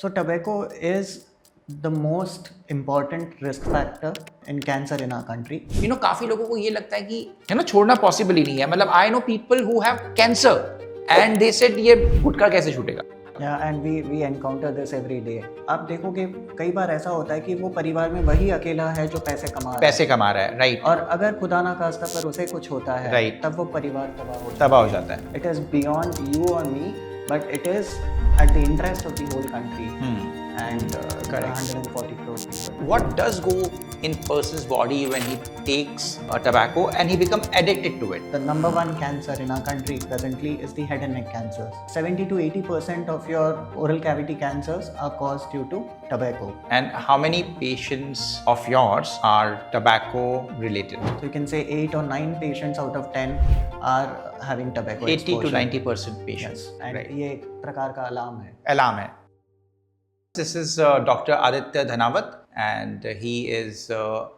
So tobacco is the most important risk factor in cancer in our country. काफी लोगों को ये लगता है कि छोड़ना पॉसिबल ही नहीं है. मतलब I know people who have cancer and they said ये गुटखा कैसे छूटेगा. Yeah, and we encounter this every day. आप देखोगे कई बार ऐसा होता है कि वो परिवार में वही अकेला है जो पैसे कमा रहा है, राइट. और अगर खुदा ना खास्ता पर उसे कुछ होता है, Right. तब वो परिवार तबाह हो जाता है. It is beyond you or me, but it is at the interest of the whole country and the 140 crore people. What does go in person's body when he takes tobacco and he become addicted to it? The number one cancer in our country presently is the head and neck cancers. 70 to 80% of your oral cavity cancers are caused due to tobacco. And how many patients of yours are tobacco related? So you can say 8 or 9 patients out of 10 are having tobacco 80 exposure. to 90% patients. Yes. And right. ये एक प्रकार का alarm है. Alarm hai. This is Dr. Aditya Dhanawat, and he is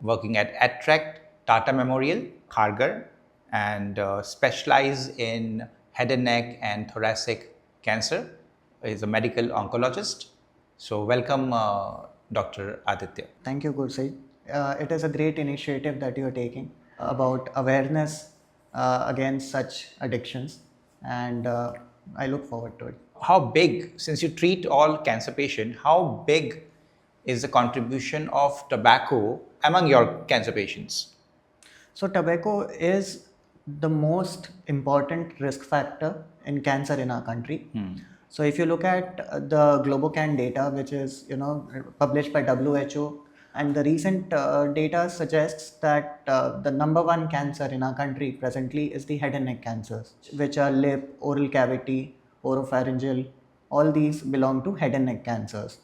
working at Attract Tata Memorial, Kharghar, and specialize in head and neck and thoracic cancer. He is a medical oncologist. So welcome, Dr. Aditya. Thank you, Gursai. It is a great initiative that you are taking about awareness against such addictions, and I look forward to it. How big, since you treat all cancer patients, how big is the contribution of tobacco among your cancer patients? So tobacco is the most important risk factor in cancer in our country. So if you look at the Globocan data, which is published by WHO, and the recent data suggests that the number one cancer in our country presently is the head and neck cancers, which are lip, oral cavity, oropharyngeal. All these belong to head and neck cancers.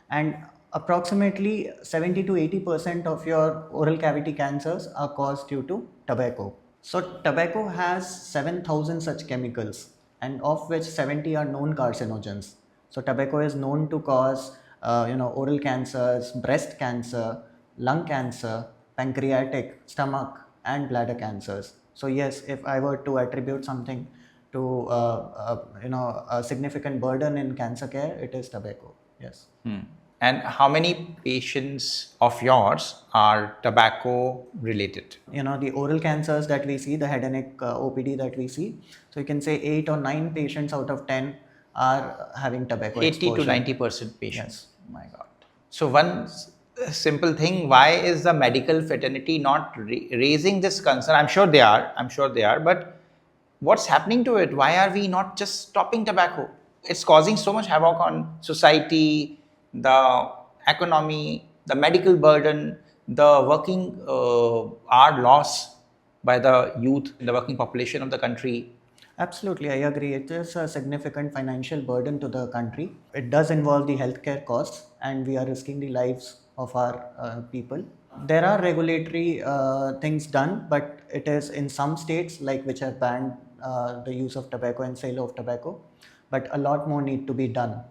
And approximately 70 to 80% of your oral cavity cancers are caused due to tobacco. So tobacco has 7,000 such chemicals, and of which 70 are known carcinogens. So tobacco is known to cause oral cancers, breast cancer, lung cancer, pancreatic, stomach, and bladder cancers. So yes, if I were to attribute something to a significant burden in cancer care, it is tobacco. Yes. And how many patients of yours are tobacco related? The oral cancers that we see, the head and neck OPD that we see, so you can say 8 or 9 patients out of 10 are having tobacco 80 exposure. to 90% patients. Yes. My God. So one simple thing, why is the medical fraternity not raising this concern? I'm sure they are, but what's happening to it? Why are we not just stopping tobacco? It's causing so much havoc on society, the economy, the medical burden, the working hour loss by the youth, the working population of the country. Absolutely, I agree. It is a significant financial burden to the country. It does involve the healthcare costs, and we are risking the lives of our people. There are regulatory things done, but it is in some states which have banned the use of tobacco and sale of tobacco. But a lot more need to be done.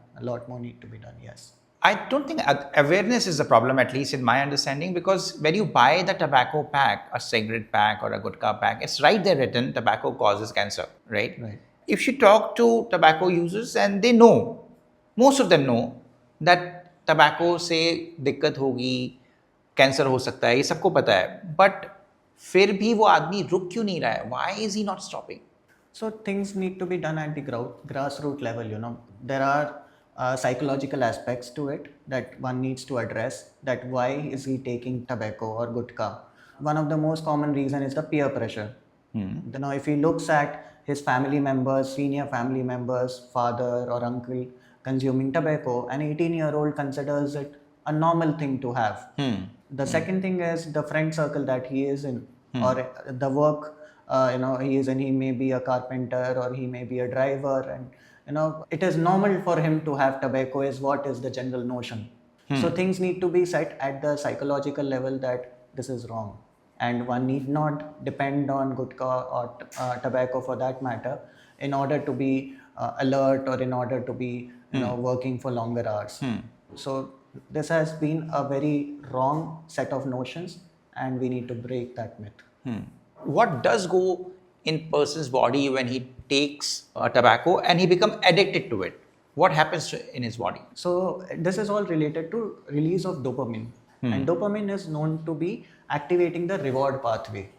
Yes. I don't think awareness is the problem, at least in my understanding, because when you buy the tobacco pack, a cigarette pack or a gutka pack, it's right there written tobacco causes cancer, right? Right. If you talk to tobacco users, and they know, most of them know that tobacco से दिक्कत होगी, cancer हो सकता है, ये सबको पता है, but फिर भी वो आदमी रुक क्यों नहीं रहा है? Why is he not stopping? So things need to be done at the grassroots level. There are psychological aspects to it that one needs to address. That why is he taking tobacco or gutka? One of the most common reason is the peer pressure. If he looks at his family members, senior family members, father or uncle consuming tobacco, an 18-year-old considers it a normal thing to have. The second thing is the friend circle that he is in, or the work he is in. He may be a carpenter or he may be a driver, and it is normal for him to have tobacco is what is the general notion. So things need to be set at the psychological level that this is wrong, and one need not depend on gutka or tobacco for that matter in order to be alert or in order to be working for longer hours. So this has been a very wrong set of notions, and we need to break that myth. What does go in person's body when he takes tobacco and he become addicted to it? what happens in his body? So this is all related to release of dopamine, and dopamine is known to be activating the reward pathway.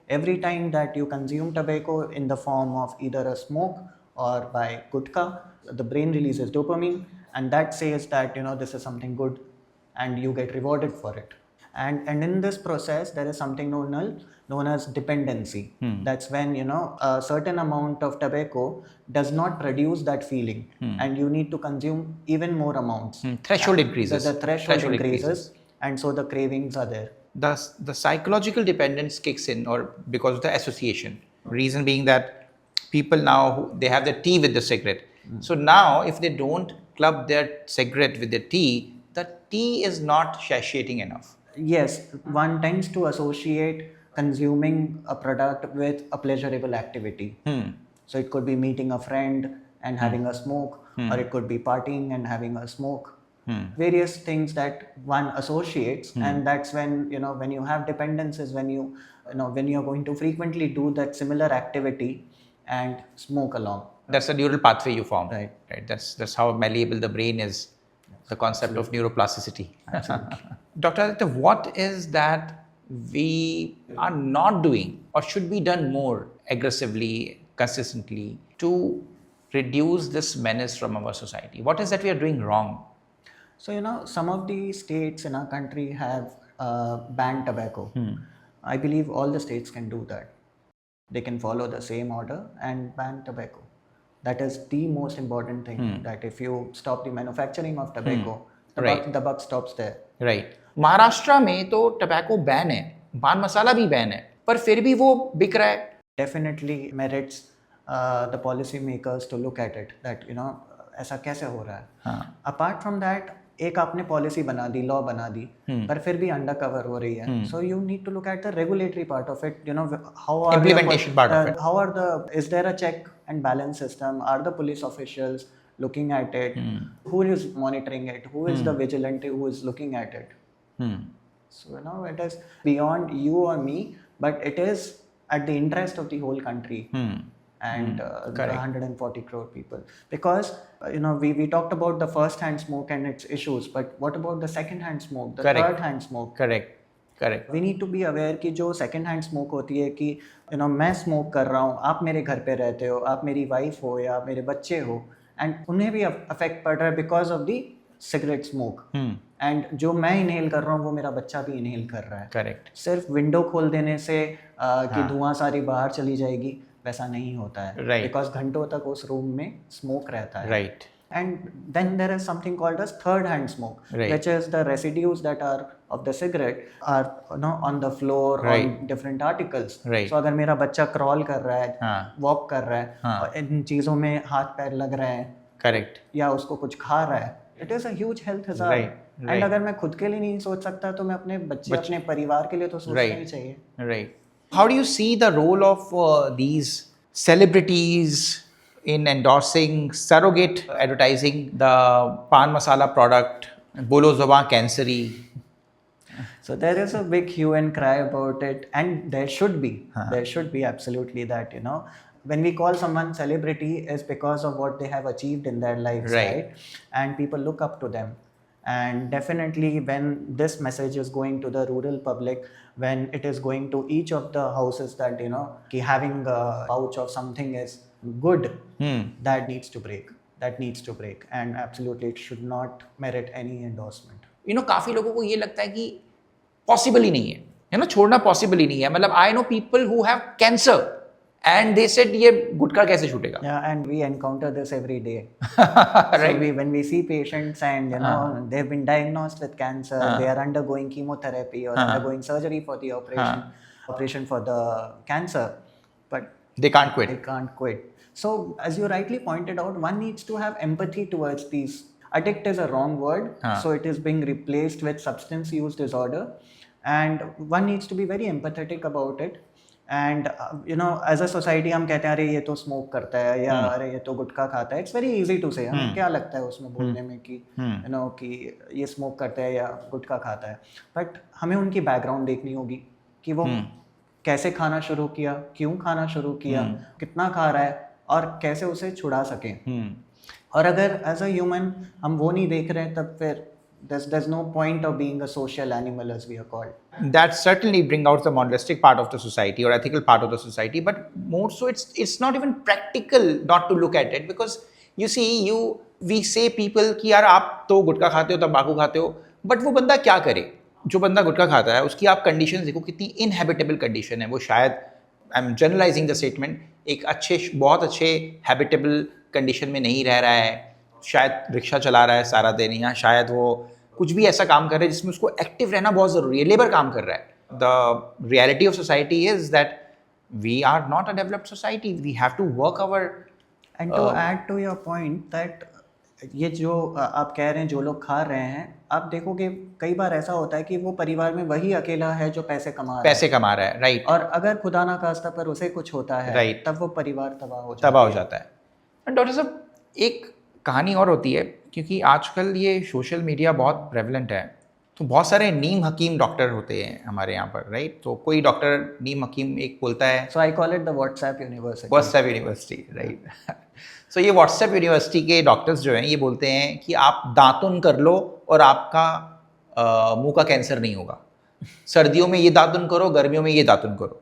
Every time that you consume tobacco in the form of either a smoke or by gutka, the brain releases dopamine, and that says that this is something good, and you get rewarded for it. And in this process there is something known as dependency. That's when a certain amount of tobacco does not produce that feeling, and you need to consume even more amounts. Threshold increases. The threshold increases, and so the cravings are there. The psychological dependence kicks in, or because of the association. Reason being that people now they have the tea with the cigarette. So now if they don't club their cigarette with the tea is not satiating enough. Yes, one tends to associate consuming a product with a pleasurable activity. So it could be meeting a friend and having a smoke, or it could be partying and having a smoke. Various things that one associates, and that's when when you have dependences, when when you're going to frequently do that similar activity and smoke along. That's a neural pathway you form. Right. That's how malleable the brain is. The concept of neuroplasticity. Dr. Aditya, what is that we are not doing or should be done more aggressively, consistently to reduce this menace from our society? What is that we are doing wrong? So some of the states in our country have banned tobacco. I believe all the states can do that. They can follow the same order and ban tobacco. That is the most important thing, that if you stop the manufacturing of tobacco, the buck stops there. Right. Maharashtra में तो tobacco ban है, पान मसाला भी ban है, पर फिर भी वो बिक रहा है. Definitely merits the policy makers to look at it, that ऐसा कैसे हो रहा है. Apart from that, एक आपने पॉलिसी बना दी, लॉ बना दी, पर फिर भी अंडर कवर हो रही है. So you need to look at the regulatory part of it. How are implementation part of it. How are is there a check and balance system? Are the police officials looking at it? Who is monitoring it? Who is the vigilante who is looking at it? So it is beyond you or me, but it is at the interest of the whole country. And the 140 crore people, because we talked about the first hand smoke and its issues, but what about the second hand smoke, the third hand smoke? Correct. We need to be aware कि जो second hand smoke होती है कि मैं smoke कर रहा हूँ, आप मेरे घर पे रहते हो, आप मेरी wife हो या मेरे बच्चे हो, and उन्हें भी effect पड़ रहा है because of the cigarette smoke. And जो मैं inhale कर रहा हूँ वो मेरा बच्चा भी inhale कर रहा है. Correct. सिर्फ window खोल देने से कि धुआं सारी बाहर चली जाएगी, वैसा नहीं होता है. Right. Because घंटों तक उस रूम में स्मोक रहता है. Right. And then there is something called as third hand smoke, Right. which is the residues that are of the cigarette are on the floor, Right. on different articles. Right. So अगर मेरा बच्चा crawl कर रहा है, हाँ. walk कर रहा है, और इन चीज़ों में हाथ पैर लग रहे हैं, Correct. या उसको कुछ खा रहा है, it is a huge health hazard. Right. And अगर मैं खुद के लिए नहीं सोच सकता तो मैं अपने बच्चे अपने परिवार के लिए तो सोचना ही चाहिए. Right. How do you see the role of these celebrities in endorsing surrogate advertising, the pan masala product, bolo zuban canceri? So there is a big hue and cry about it, and there should be absolutely that, when we call someone celebrity is because of what they have achieved in their lives, right? And people look up to them. And definitely when this message is going to the rural public, when it is going to each of the houses that, ki having a pouch of something is good, that needs to break. And absolutely it should not merit any endorsement. काफ़ी लोगों को ये लगता है कि possible ही नहीं है, छोड़ना पॉसिबल ही नहीं है. मतलब I know people who have cancer and they said ये गुटखा कैसे छूटेगा? Yeah, and we encounter this every day. Right. So when we see patients and they've been diagnosed with cancer, they are undergoing chemotherapy or undergoing surgery for the operation for the cancer, but they can't quit. They can't quit. So as you rightly pointed out, one needs to have empathy towards these. Addict is a wrong word, so it is being replaced with substance use disorder, and one needs to be very empathetic about it. And as a society हम कहते हैं अरे ये तो smoke करता है या अरे ये तो गुटखा खाता है. It's very easy to say. हमें क्या लगता है उसमें बोलने में कि कि ये स्मोक करता है या गुटखा खाता है, बट हमें उनकी बैकग्राउंड देखनी होगी कि वो कैसे खाना शुरू किया, क्यों खाना शुरू किया, कितना खा रहा है और कैसे उसे छुड़ा सकें. और अगर एज अ ह्यूमन हम वो नहीं देख रहे हैं, तब फिर there's no point of being a social animal, as we are called. That certainly bring out the moralistic part of the society or ethical part of the society, but more so it's not even practical not to look at it, because you see, we say people कि यार आप तो गुटखा खाते हो, तंबाकू खाते हो, but वो बंदा क्या करे? जो बंदा गुटखा खाता है उसकी आप कंडीशन देखो, कितनी इनहेबिटेबल कंडीशन है वो। शायद I am generalising the statement, एक बहुत अच्छे हैबिटेबल कंडीशन में नहीं रह रहा है, शायद रिक्शा चला रहा है सारा दिन, या शायद वो कुछ भी ऐसा काम कर रहा है जिसमें उसको एक्टिव रहना बहुत ज़रूरी है, लेबर काम कर रहा है। The reality of society is that we are not a developed society, we have to work our. And to add to your point that ये जो आप कह रहे हैं जो लोग खा रहे हैं, आप देखोगे कई बार ऐसा होता है कि वो परिवार में वही अकेला है जो पैसे कमा रहा है, राइट। और अगर खुदा ना खास्ता पर उसे कुछ होता है, राइट, तब वो परिवार तबाह हो जाता है। डॉक्टर साहब, एक कहानी और होती है, क्योंकि आजकल ये सोशल मीडिया बहुत प्रेवलेंट है, तो बहुत सारे नीम हकीम डॉक्टर होते हैं हमारे यहाँ पर, राइट। तो कोई डॉक्टर नीम हकीम एक बोलता है, so I call it the WhatsApp university, right. So ये व्हाट्सएप यूनिवर्सिटी के डॉक्टर्स जो हैं ये बोलते हैं कि आप दातुन कर लो और आपका मुंह का कैंसर नहीं होगा, सर्दियों में ये दातुन करो, गर्मियों में ये दातुन करो।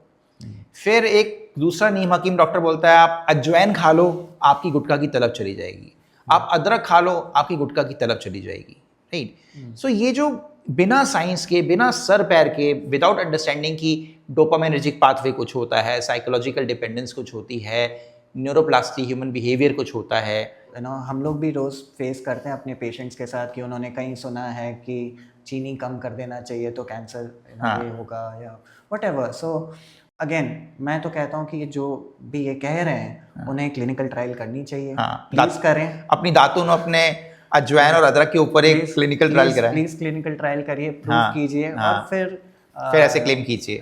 फिर एक दूसरा नीम हकीम डॉक्टर बोलता है आप अजवाइन खा लो, आपकी गुटखा की तलब चली जाएगी, आप अदरक खा लो, आपकी गुटखा की तलब चली जाएगी, राइट। सो ये जो बिना साइंस के, बिना सर पैर के, विदाउट अंडरस्टैंडिंग की डोपामिनर्जिक पाथवे कुछ होता है, साइकोलॉजिकल डिपेंडेंस कुछ होती है, न्यूरोप्लास्टी ह्यूमन बिहेवियर कुछ होता है, हम लोग भी रोज़ फेस करते हैं अपने पेशेंट्स के साथ कि उन्होंने कहीं सुना है कि चीनी कम कर देना चाहिए तो कैंसर ये होगा या व्हाटएवर। सो अगेन मैं तो कहता हूँ कि जो भी ये कह रहे हैं उन्हें क्लिनिकल ट्रायल करनी चाहिए। प्लीज़ करें, अपनी दातुन, अपने अजवाइन और अदरक के ऊपर एक क्लिनिकल ट्रायल कराएं, प्लीज़ क्लिनिकल ट्रायल करिए, प्रूव कीजिए, और फिर ऐसे क्लेम कीजिए,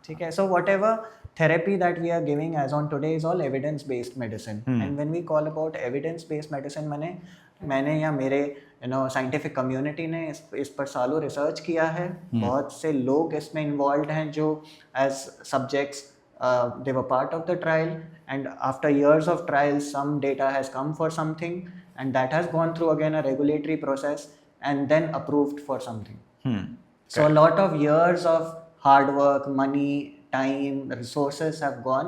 ठीक है। So whatever therapy that we are giving as on today is all evidence based medicine. And when we call about evidence based medicine, मैंने या मेरे साइंटिफिक कम्युनिटी ने इस पर सालों रिसर्च किया है, बहुत से लोग इसमें इन्वॉल्व हैं जो as subjects they were part of the trial, and after years of trials some data has come for something, and that has gone through again a regulatory process and then approved for something. So a lot of years of hard work, money, time, resources have gone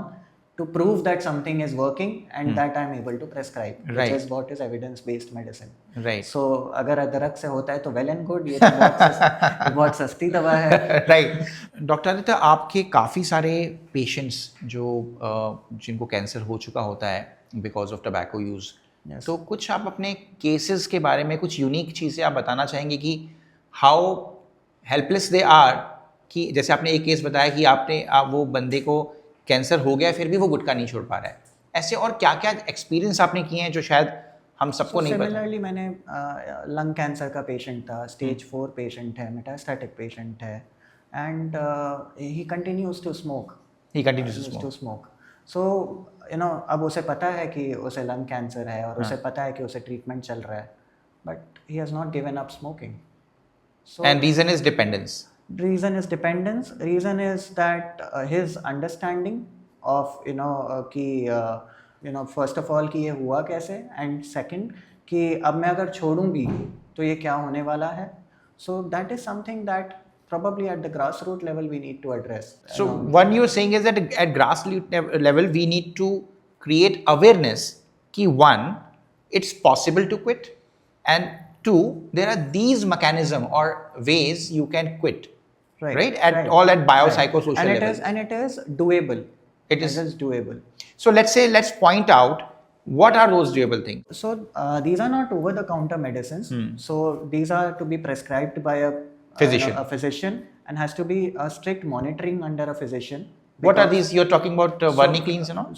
to prove that something is working and that I'm able to prescribe, which is what is evidence based medicine. Right. So अगर अदरक से होता है तो well and good, ये तो बहुत सस्ती दवा है। Right. डॉक्टर आदित्य, आपके काफ़ी सारे पेशेंट्स जो जिनको कैंसर हो चुका होता है बिकॉज ऑफ टबैको यूज़, तो कुछ आप अपने केसेस के बारे में कुछ यूनिक चीज़ें आप बताना चाहेंगे कि हाउ हेल्पलेस दे आर, कि जैसे आपने एक केस बताया कि आप वो बंदे को कैंसर हो गया फिर भी वो गुटखा नहीं छोड़ पा रहा है, ऐसे और क्या क्या एक्सपीरियंस आपने किए हैं जो शायद हम सबको नहीं पता? सिमिलरली मैंने लंग कैंसर का पेशेंट था, स्टेज 4 पेशेंट है, मेटास्टैटिक पेशेंट है, and he continues to smoke. So अब उसे पता है कि उसे लंग कैंसर है और उसे पता है कि उसे ट्रीटमेंट चल रहा है, but he has not given up smoking. And reason is dependence. Reason is that his understanding of कि first of all कि ये हुआ कैसे, and second कि अब मैं अगर छोड़ूं भी तो ये क्या होने वाला है. So that is something that probably at the grassroots level we need to address. So what you're saying is that at grassroots level we need to create awareness कि one, it's possible to quit, and two, there are these mechanisms or ways you can quit. Right? At biopsychosocial level. And it is doable. It is doable. So let's point out what are those doable things. So these are not over-the-counter medicines. So these are to be prescribed by a physician, and has to be a strict monitoring under a physician. What are these? You're talking about vareniclins and all?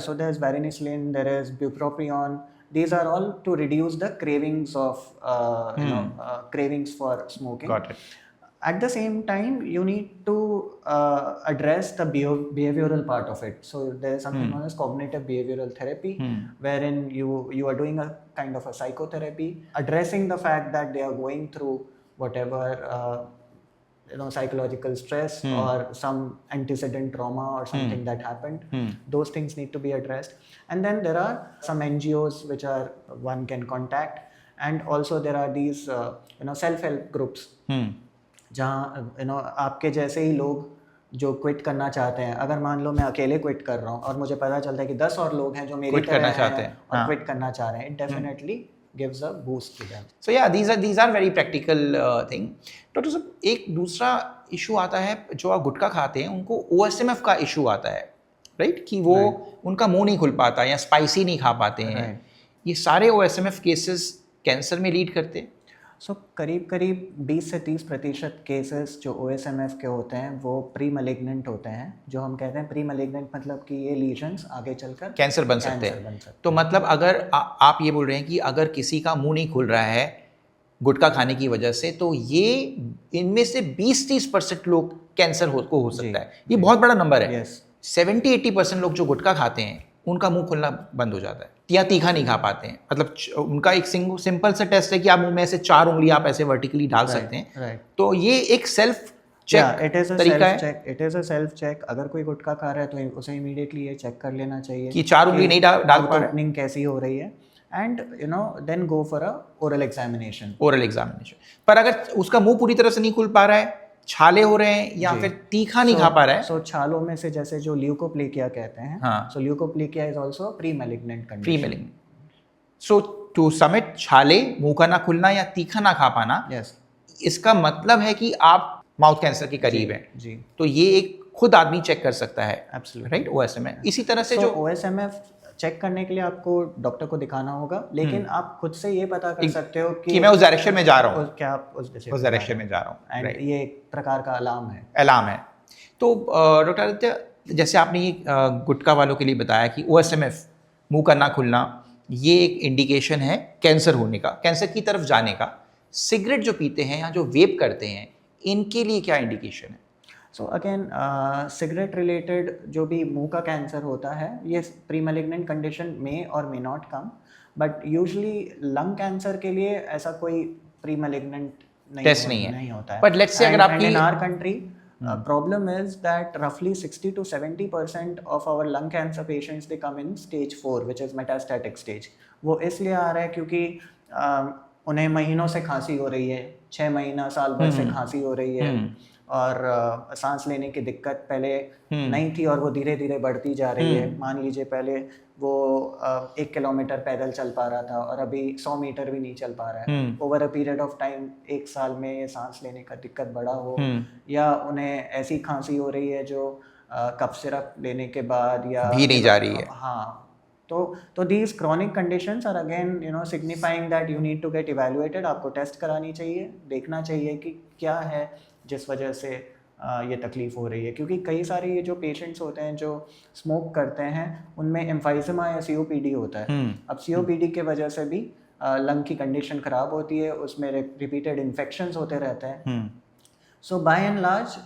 So there's varenicline, there is bupropion. These are all to reduce the cravings of cravings for smoking. Got it. At the same time, you need to address the behavioral part of it. So there is something known as cognitive behavioral therapy, wherein you are doing a kind of a psychotherapy, addressing the fact that they are going through whatever psychological stress or some antecedent trauma or something that happened. Those things need to be addressed. And then there are some NGOs which are one can contact, and also there are these self-help groups जहाँ आपके जैसे ही लोग जो quit करना चाहते हैं, अगर मान लो मैं अकेले क्विट कर रहा हूँ और मुझे पता चलता है कि 10 और लोग हैं जो मेरी तरह हैं और क्विट करना चाह रहे हैं, it definitely gives a boost to them. So yeah, these are very practical thing. Doctor साहब, एक दूसरा इशू आता है, जो आप गुटखा खाते हैं उनको OSMF का इशू आता है, राइट? कि वो उनका मुंह नहीं खुल पाता या स्पाइसी नहीं खा पाते हैं. ये सारे OSMF केसेस कैंसर में लीड करते हैं. सो करीब 20 से 30% केसेस जो OSMF के होते हैं वो प्री मलिग्नेंट होते हैं. जो हम कहते हैं प्री मलिग्नेंट मतलब कि ये लीजन्स आगे चलकर कैंसर बन सकते हैं. तो मतलब अगर आप ये बोल रहे हैं कि अगर किसी का मुंह नहीं खुल रहा है गुटखा खाने की वजह से, तो ये इनमें से 20-30% लोग कैंसर को हो सकता है. ये बहुत बड़ा नंबर है. 70-80% लोग जो गुटखा खाते हैं उनका मुंह खुलना बंद हो जाता है या तीखा नहीं खा पाते हैं. मतलब उनका एक सिंपल सा टेस्ट है कि आप मुंह में ऐसे 4 उंगली आप ऐसे वर्टिकली डाल सकते हैं. तो ये एक सेल्फ चेक तरीका है. It is a self check. अगर कोई गुटखा खा रहा है तो उसे इमीडिएटली ये चेक कर लेना चाहिए कि 4 उंगली नहीं डाल पा रहा है, कैसी हो रही है, and then go for a oral examination. पर अगर उसका मुंह पूरी तरह से नहीं खुल पा रहा है, छाले हो रहे हैं या फिर तीखा नहीं खा पा रहा है, सो छालों में से जैसे जो ल्यूकोप्लेकिया कहते हैं, so leukoplakia is also pre malignant condition. So to sum it, छाले, मुंह का ना खुलना या तीखा ना खा पाना, इसका मतलब है कि आप माउथ कैंसर के करीब हैं. जी. तो ये एक खुद आदमी चेक कर सकता है. Absolutely right. OSMF इसी तरह से जो OSMF चेक करने के लिए आपको डॉक्टर को दिखाना होगा, लेकिन आप खुद से ये पता कर सकते हो कि मैं उस डायरेक्शन में जा रहा हूँ, क्या आप उस डायरेक्शन में जा रहा हूँ. एंड ये एक प्रकार का अलार्म है. तो डॉक्टर आदित्य, जैसे आपने ये गुटखा वालों के लिए बताया कि OSMF, मुंह का ना खुलना, ये एक इंडिकेशन है कैंसर होने का, कैंसर की तरफ जाने का. सिगरेट जो पीते हैं या जो वेप करते हैं, इनके लिए क्या इंडिकेशन है? सो अगेन सिगरेट रिलेटेड जो भी मुंह का कैंसर होता है, ये प्री मैलिग्नेंट कंडीशन में और may not come, but usually lung cancer के लिए ऐसा कोई प्री मैलिग्नेंट टेस्ट नहीं होता है. बट लेट्स से अगर आपकी in our country problem is that roughly 60 to 70% of our lung cancer patients they come in stage 4, which is metastatic stage. वो इसलिए आ रहा है क्योंकि उन्हें महीनों से खांसी हो रही है, 6 महीना साल भर से खांसी हो रही है, और सांस लेने की दिक्कत पहले नहीं थी और वो धीरे धीरे बढ़ती जा रही है. मान लीजिए पहले वो 1 किलोमीटर पैदल चल पा रहा था और अभी 100 मीटर भी नहीं चल पा रहा है. Over a period of time 1 साल में ये सांस लेने का दिक्कत बढ़ा हो, या उन्हें ऐसी खांसी हो रही है जो कफ सिरप लेने के बाद या भी नहीं जा रही है. हाँ, तो these chronic conditions are again signifying that you need to get evaluated. आपको टेस्ट करानी चाहिए, देखना चाहिए कि क्या है जिस वजह से ये तकलीफ हो रही है. क्योंकि कई सारे ये जो पेशेंट्स होते हैं जो स्मोक करते हैं, उनमें एम्फाइजेमा या COPD होता है. अब COPD के वजह से भी लंग की कंडीशन ख़राब होती है, उसमें रिपीटेड इन्फेक्शंस होते रहते हैं. सो बाय एंड लार्ज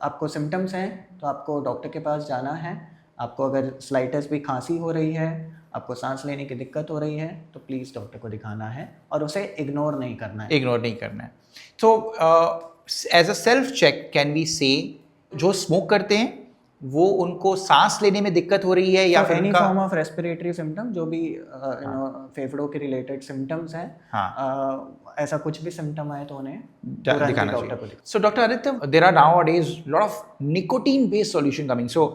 आपको सिम्टम्स हैं तो आपको डॉक्टर के पास जाना है. आपको अगर स्लाइटेस्ट भी खांसी हो रही है, आपको सांस लेने की दिक्कत हो रही है, तो प्लीज़ डॉक्टर को दिखाना है और उसे इग्नोर नहीं करना है. तो as a self check can we say जो स्मोक करते हैं वो उनको सांस लेने में दिक्कत हो रही है या फिर any form of respiratory symptom, जो भी फेफड़ों के रिलेटेड सिम्टम्स हैं, ऐसा कुछ भी सिम्टम आए तो उन्हें दिखाना चाहिए. So doctor Aditya, there are nowadays lot of nicotine based solution coming. So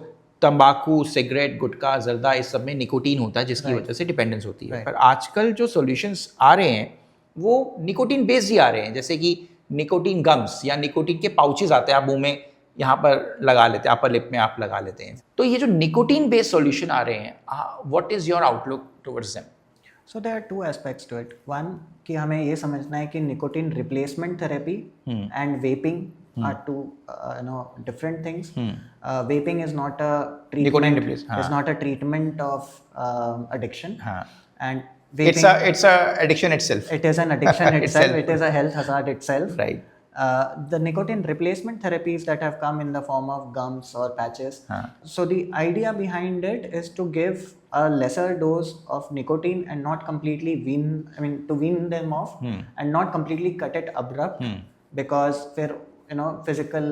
तंबाकू, सिगरेट, गुटखा, जर्दा, इस सब में निकोटीन होता है जिसकी वजह से डिपेंडेंस होती है. पर आजकल जो सॉल्यूशंस आ रहे हैं वो निकोटीन बेस्ड ही आ रहे हैं, जैसे कि निकोटीन गम्स या निकोटीन के पाउचेस आते हैं, आप मुंह में यहाँ पर लगा लेते हैं, अपर लिप में आप लगा लेते हैं. तो ये जो निकोटीन बेस्ड सॉल्यूशन आ रहे हैं, what is your outlook towards them? So there are 2 aspects to it. One, कि हमें ये समझना है कि nicotine replacement therapy and vaping are two different things. Vaping is not a treatment. It's not a treatment of addiction. And vaping, it's a addiction itself. It is an addiction itself. It is a health hazard itself. Right. The nicotine replacement therapies that have come in the form of gums or patches. So the idea behind it is to give a lesser dose of nicotine and not completely wean them off, and not completely cut it abrupt. because फिर physical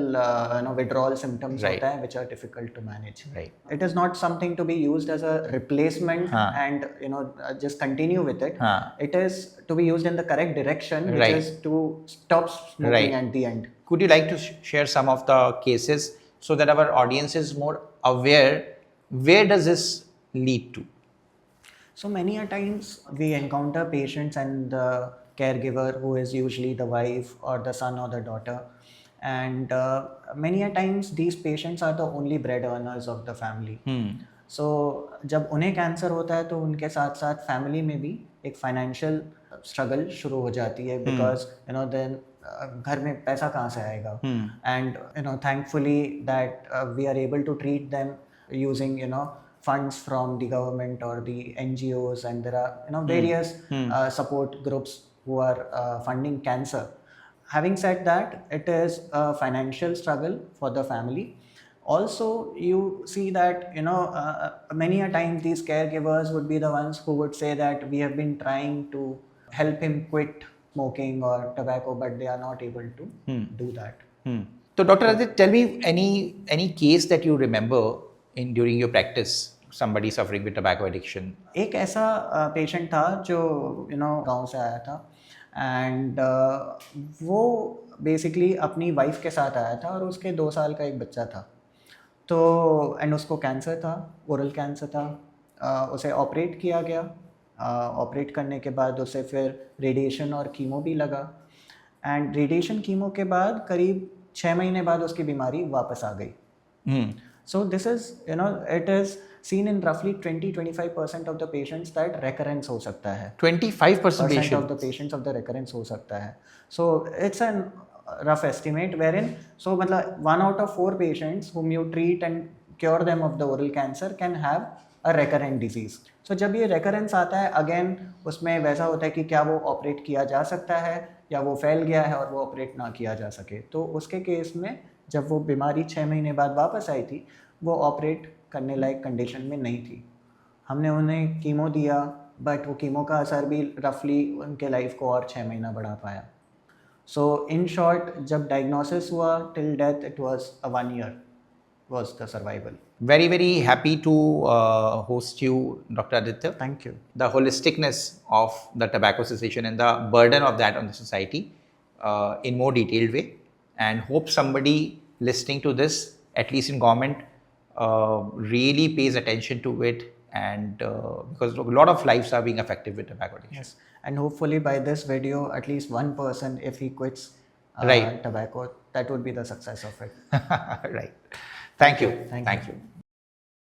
withdrawal symptoms Right. होता है which are difficult to manage. Right. It is not something to be used as a replacement हाँ. and just continue with it. हाँ. It is to be used in the correct direction, which Right. is to stop smoking Right. at the end. Could you like to share some of the cases so that our audience is more aware? Where does this lead to? So many a times we encounter patients and the caregiver, who is usually the wife or the son or the daughter, and many a times these patients are the only bread earners of the family. So जब उन्हें cancer होता है तो उनके साथ साथ family में भी एक फाइनेंशियल स्ट्रगल शुरू हो जाती है, बिकॉज देन घर में पैसा कहाँ से आएगा, and thankfully that we are able to treat them using funds from the government or the NGOs, and there are various support groups who are funding cancer. Having said that, it is a financial struggle for the family. Also, you see that many a time these caregivers would be the ones who would say that we have been trying to help him quit smoking or tobacco, but they are not able to do that. So, Dr. Adit, tell me any case that you remember during your practice, somebody suffering with tobacco addiction. एक ऐसा patient था जो गांव से आया था, and वो basically अपनी वाइफ के साथ आया था और उसके 2 साल का एक बच्चा था. तो एंड उसको कैंसर था, ओरल कैंसर था. उसे ऑपरेट किया गया. ऑपरेट करने के बाद उसे फिर रेडिएशन और कीमो भी लगा, एंड रेडिएशन कीमो के बाद करीब 6 महीने बाद उसकी बीमारी वापस आ गई. So this is, it is seen in roughly 20-25% of the patients that recurrence हो सकता है. 25% patients of the patients of the recurrence हो सकता है. So it's a rough estimate wherein, so मतलब 1 out of 4 patients whom you treat and cure them of the oral cancer can have a recurrent disease. So जब ये recurrence आता है, again उसमें वैसा होता है कि क्या वो ऑपरेट किया जा सकता है या वो फैल गया है और वो ऑपरेट ना किया जा सके. तो उसके केस में जब वो बीमारी 6 महीने बाद वापस आई थी, वो ऑपरेट करने लायक कंडीशन में नहीं थी. हमने उन्हें कीमो दिया, बट वो कीमो का असर भी रफली उनके लाइफ को और 6 महीना बढ़ा पाया. सो इन शॉर्ट, जब डायग्नोसिस हुआ till death it was a 1 year was the survival. Very, very happy to host you, Dr. Aditya. Thank you. The holisticness of the tobacco cessation and the burden of that on the society in more detailed way, and hope somebody listening to this, at least in government, really pays attention to it, and because a lot of lives are being affected with tobacco addiction. Yes, and hopefully by this video, at least one person, if he quits Right. tobacco, that would be the success of it. Right. Thank you. Thank you. you.